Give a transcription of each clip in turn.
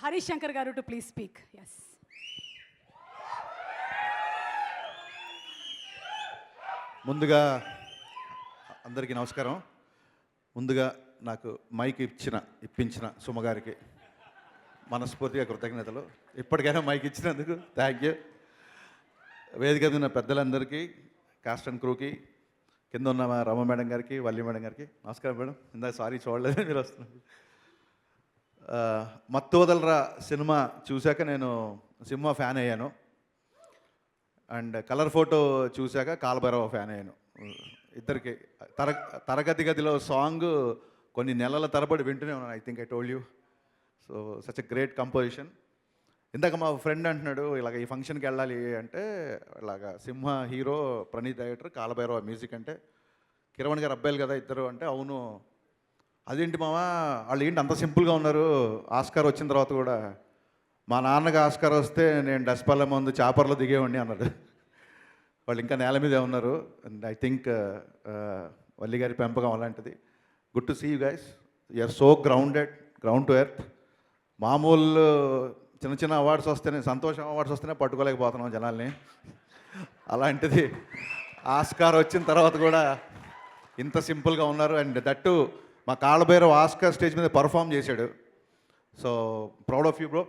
హరీష్ శంకర్ గారు to please speak. Yes. ముందుగా అందరికీ నమస్కారం. ముందుగా నాకు మైక్ ఇప్పించిన సుమగారికి మనస్ఫూర్తిగా కృతజ్ఞతలు. ఇప్పటికైనా మైక్ ఇచ్చినందుకు థ్యాంక్ యూ. వేదిక మీద ఉన్న పెద్దలందరికీ, కాస్ట్ అండ్ క్రూకి, కింద ఉన్న రమ మేడం గారికి, వల్లి మేడం గారికి నమస్కారం మేడం. ఇందాక సారీ చూడలేదు, మీరు వస్తున్నారు. మత్తు వదలరా సినిమా చూశాక నేను సింహ ఫ్యాన్ అయ్యాను. అండ్ కలర్ ఫోటో చూశాక కాలభైరవ ఫ్యాన్ అయ్యాను. ఇద్దరికి తరగతి గదిలో సాంగ్ కొన్ని నెలల తరబడి వింటూనే ఉన్నాను. I think I told you. So such a great composition. ఇందాక మా ఫ్రెండ్ అంటున్నాడు ఇలాగ ఈ ఫంక్షన్కి వెళ్ళాలి అంటే, ఇలాగ Simha hero, Praneeth director, Kaalabhairava music అంటే కిరవణ్ గారు అబ్బాయిలు కదా ఇద్దరు అంటే, అవును. అదేంటి మావా వాళ్ళు ఏంటి అంత సింపుల్గా ఉన్నారు, ఆస్కార్ వచ్చిన తర్వాత కూడా. మా నాన్నకి ఆస్కార్ వస్తే నేను డస్పల్ల ముందు చాపర్లో దిగేవాడిని అన్నాడు. వాళ్ళు ఇంకా నేల మీదే ఉన్నారు. అండ్ ఐ థింక్ వల్లి గారి పెంపకం అలాంటిది. Good to see you guys. You're so grounded, ground to earth. మామూలు చిన్న చిన్న అవార్డ్స్ వస్తేనే, సంతోషం అవార్డ్స్ వస్తేనే పట్టుకోలేకపోతున్నాం జనాల్ని. అలాంటిది ఆస్కార్ వచ్చిన తర్వాత కూడా ఇంత సింపుల్గా ఉన్నారు. అండ్ దట్టు మా కాలభైరవ్ ఆస్కార్ స్టేజ్ మీద పర్ఫామ్ చేశాడు. So proud of you bro.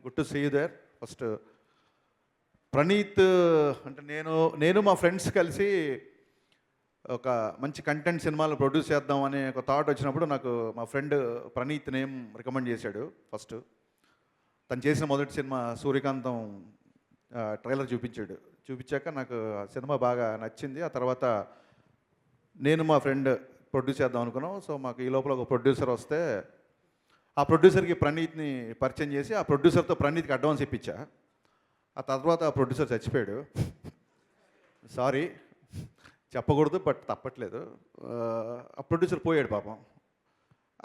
Good to see you there. First Praneeth అంటే నేను మా ఫ్రెండ్స్ కలిసి ఒక మంచి కంటెంట్ సినిమాలు ప్రొడ్యూస్ చేద్దాం అనే ఒక థాట్ వచ్చినప్పుడు నాకు మా ఫ్రెండ్ ప్రణీత్ నేమ్ రికమెండ్ చేశాడు. ఫస్ట్ తను చేసిన మొదటి సినిమా సూర్యకాంతం ట్రైలర్ చూపించాక నాకు ఆ సినిమా బాగా నచ్చింది. ఆ తర్వాత నేను మా ఫ్రెండ్ ప్రొడ్యూస్ చేద్దాం అనుకున్నాం. సో మాకు ఈ లోపల ఒక ప్రొడ్యూసర్ వస్తే ఆ ప్రొడ్యూసర్కి ప్రణీత్ని పరిచయం చేసి ఆ ప్రొడ్యూసర్తో ప్రణీత్కి అడ్వాన్స్ ఇప్పించా. ఆ తర్వాత ఆ ప్రొడ్యూసర్ చచ్చిపోయాడు. సారీ చెప్పకూడదు, బట్ తప్పట్లేదు. ఆ ప్రొడ్యూసర్ పోయాడు పాపం.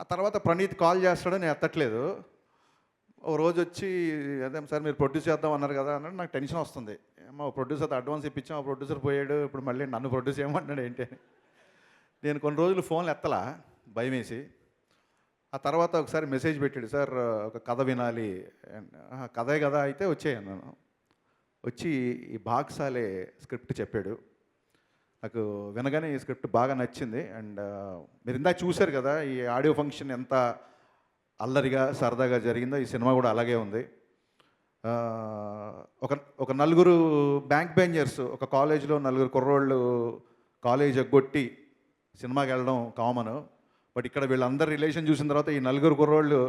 ఆ తర్వాత ప్రణీత్ కాల్ చేస్తాడో నేను ఎత్తట్లేదు. ఓ రోజు వచ్చి, అదే సార్ మీరు ప్రొడ్యూస్ చేద్దాం అన్నారు కదా అన్నాడు. నాకు టెన్షన్ వస్తుంది. ఏమో ప్రొడ్యూసర్తో అడ్వాన్స్ ఇప్పించాం, ఆ ప్రొడ్యూసర్ పోయాడు, ఇప్పుడు మళ్ళీ నన్ను ప్రొడ్యూస్ చేయమంటున్నాడు ఏంటి అని. నేను కొన్ని రోజులు ఫోన్లు ఎత్తలా, భయం వేసి. ఆ తర్వాత ఒకసారి మెసేజ్ పెట్టాడు, సార్ ఒక కథ వినాలి. కథే కదా అయితే వచ్చేయన్నాను. వచ్చి ఈ బాక్సాలే స్క్రిప్ట్ చెప్పాడు. నాకు వినగానే ఈ స్క్రిప్ట్ బాగా నచ్చింది. అండ్ మీరు ఇందాక చూశారు కదా ఈ ఆడియో ఫంక్షన్ ఎంత అల్లరిగా సరదాగా జరిగిందో, ఈ సినిమా కూడా అలాగే ఉంది. ఒక నలుగురు బ్యాంక్ బెంచర్స్, ఒక కాలేజీలో నలుగురు కుర్రోళ్ళు కాలేజ్ ఎగ్గొట్టి సినిమాకి వెళ్ళడం కామన్. బట్ ఇక్కడ వీళ్ళందరి రిలేషన్ చూసిన తర్వాత ఈ నలుగురు కుర్రోళ్ళు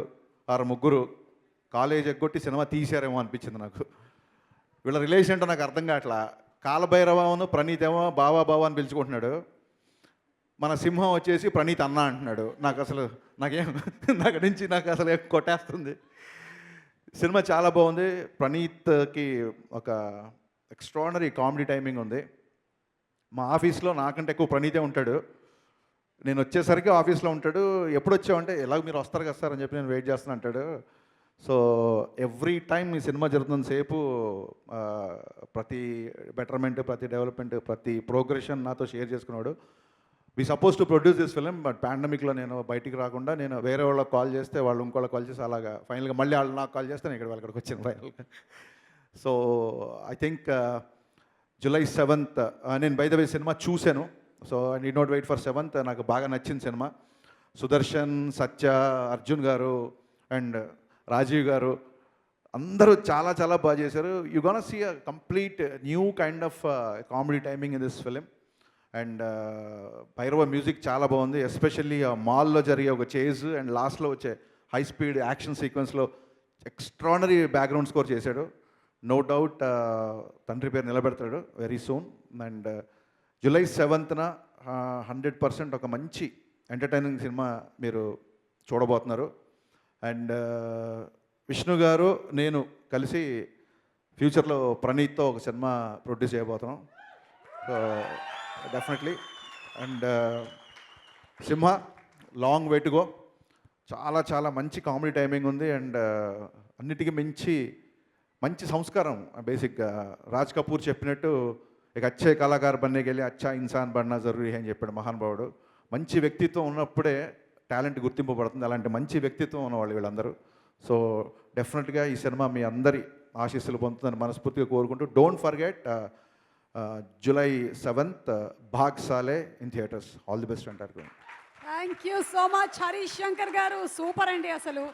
ముగ్గురు కాలేజ్ ఎగ్గొట్టి సినిమా తీశారేమో అనిపించింది నాకు. వీళ్ళ రిలేషన్ ఏంటో నాకు అర్థం కావట్లా. కాలభైరవను ప్రణీత్ ఏమో బావా బావా అని పిలుచుకుంటున్నాడు. మన సింహం వచ్చేసి ప్రణీత్ అన్న అంటున్నాడు. నాకు అసలు నాకు అసలు కొట్టేస్తుంది. సినిమా చాలా బాగుంది. ప్రణీత్కి ఒక ఎక్స్ట్రాడినరీ కామెడీ టైమింగ్ ఉంది. మా ఆఫీస్లో నాకంటే ఎక్కువ ప్రణీతే ఉంటాడు. నేను వచ్చేసరికి ఆఫీస్లో ఉంటాడు. ఎప్పుడు వచ్చావంటే ఎలాగ మీరు వస్తారు కదా సార్ అని చెప్పి నేను వెయిట్ చేస్తాను అంటాడు. సో ఎవ్రీ టైం ఈ సినిమా జరుగుతున్న సేపు ప్రతి బెటర్మెంట్, ప్రతి డెవలప్మెంట్, ప్రతి ప్రోగ్రెషన్ నాతో షేర్ చేసుకున్నాడు. We suppose to produce this film, but పాండమిక్లో నేను బయటికి రాకుండా నేను వేరే వాళ్ళకి కాల్ చేస్తే వాళ్ళు ఇంకోళ్ళకి కాల్ చేసి అలాగా ఫైనల్గా మళ్ళీ వాళ్ళు నాకు కాల్ చేస్తే నేను ఇక్కడికి వచ్చాను ఫైనల్గా. So I think July 7th నేను బై ద వే సినిమా చూశాను. So I need not wait for 7th. నాకు బాగా నచ్చిన సినిమా. సుదర్శన్, సత్య, అర్జున్ గారు అండ్ రాజీవ్ గారు అందరూ చాలా చాలా బాగా చేశారు. You gonna see a complete new kind of comedy timing in this film. And Bhairava music చాలా బాగుంది. ఎస్పెషల్లీ ఆ మాల్లో జరిగే ఒక చేజ్ అండ్ లాస్ట్లో వచ్చే హై స్పీడ్ యాక్షన్ సీక్వెన్స్లో ఎక్స్ట్రాడినరీ బ్యాక్గ్రౌండ్ స్కోర్ చేశాడు. నో డౌట్ తండ్రి పేరు నిలబెడతాడు very soon. And July 7th 100% ఒక మంచి ఎంటర్టైనింగ్ సినిమా మీరు చూడబోతున్నారు. అండ్ విష్ణు గారు నేను కలిసి ఫ్యూచర్లో ప్రణీత్తో ఒక సినిమా ప్రొడ్యూస్ చేయబోతున్నాం. So definitely. And Simha long way to go. చాలా చాలా మంచి కామెడీ టైమింగ్ ఉంది. అండ్ అన్నిటికీ మించి మంచి సంస్కారం. బేసిక్గా రాజ్ కపూర్ చెప్పినట్టు ఇక అచ్చే కళాకారు బన్నేకి వెళ్ళి అచ్చా ఇన్సాన్ బన్నా జరూరీ అని చెప్పాడు మహానుభావుడు. మంచి వ్యక్తిత్వం ఉన్నప్పుడే టాలెంట్ గుర్తింపబడుతుంది. అలాంటి మంచి వ్యక్తిత్వం ఉన్నవాళ్ళు వీళ్ళందరూ. సో డెఫినెట్గా ఈ సినిమా మీ అందరి ఆశీస్సులు పొందుతుందని మనస్ఫూర్తిగా కోరుకుంటూ don't forget July 7th Bhaag Saale in theatres. All the best అంటారు. Thank you so much Harish Shankar garu, super అండి అసలు.